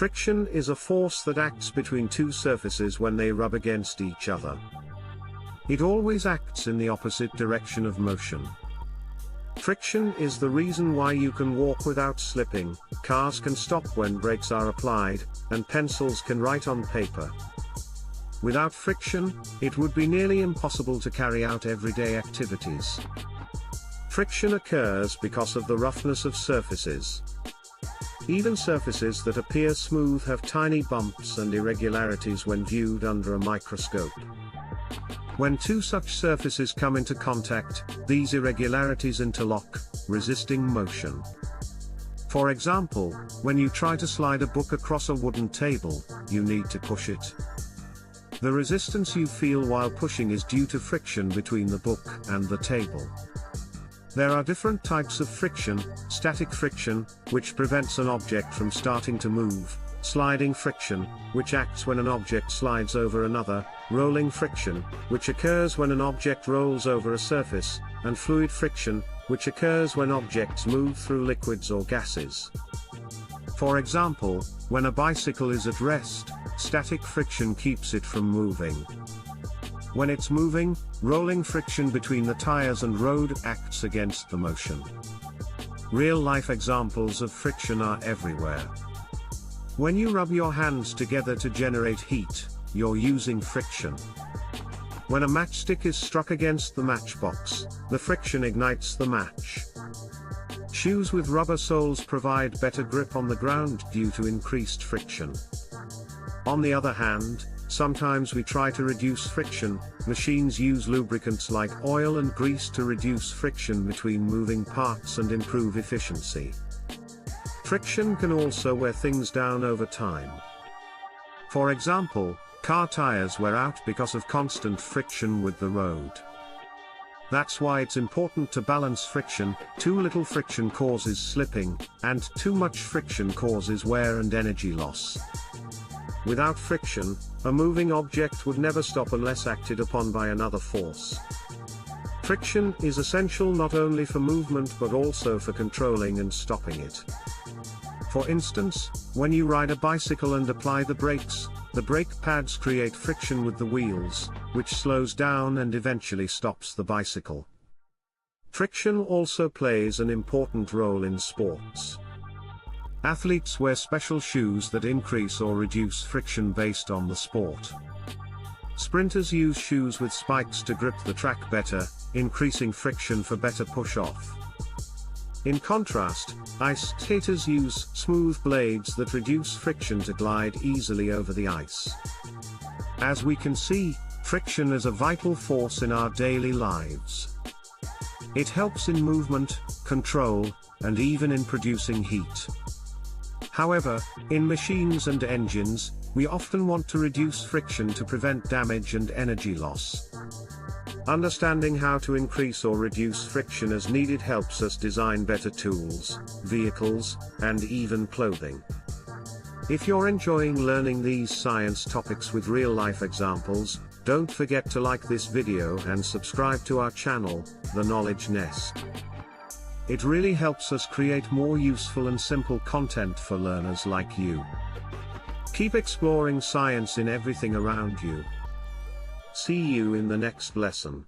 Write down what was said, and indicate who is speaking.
Speaker 1: Friction is a force that acts between two surfaces when they rub against each other. It always acts in the opposite direction of motion. Friction is the reason why you can walk without slipping, cars can stop when brakes are applied, and pencils can write on paper. Without friction, it would be nearly impossible to carry out everyday activities. Friction occurs because of the roughness of surfaces. Even surfaces that appear smooth have tiny bumps and irregularities when viewed under a microscope. When two such surfaces come into contact, these irregularities interlock, resisting motion. For example, when you try to slide a book across a wooden table, you need to push it. The resistance you feel while pushing is due to friction between the book and the table. There are different types of friction: static friction, which prevents an object from starting to move; sliding friction, which acts when an object slides over another; rolling friction, which occurs when an object rolls over a surface; and fluid friction, which occurs when objects move through liquids or gases. For example, when a bicycle is at rest, static friction keeps it from moving. When it's moving, rolling friction between the tires and road acts against the motion. Real-life examples of friction are everywhere. When you rub your hands together to generate heat, you're using friction. When a matchstick is struck against the matchbox, the friction ignites the match. Shoes with rubber soles provide better grip on the ground due to increased friction. On the other hand, sometimes we try to reduce friction. Machines use lubricants like oil and grease to reduce friction between moving parts and improve efficiency. Friction can also wear things down over time. For example, car tires wear out because of constant friction with the road. That's why it's important to balance friction. Too little friction causes slipping, and too much friction causes wear and energy loss. Without friction, a moving object would never stop unless acted upon by another force. Friction is essential not only for movement but also for controlling and stopping it. For instance, when you ride a bicycle and apply the brakes, the brake pads create friction with the wheels, which slows down and eventually stops the bicycle. Friction also plays an important role in sports. Athletes wear special shoes that increase or reduce friction based on the sport. Sprinters use shoes with spikes to grip the track better, increasing friction for better push-off. In contrast, ice skaters use smooth blades that reduce friction to glide easily over the ice. As we can see, friction is a vital force in our daily lives. It helps in movement, control, and even in producing heat. However, in machines and engines, we often want to reduce friction to prevent damage and energy loss. Understanding how to increase or reduce friction as needed helps us design better tools, vehicles, and even clothing. If you're enjoying learning these science topics with real-life examples, don't forget to like this video and subscribe to our channel, The Knowledge Nest. It really helps us create more useful and simple content for learners like you. Keep exploring science in everything around you. See you in the next lesson.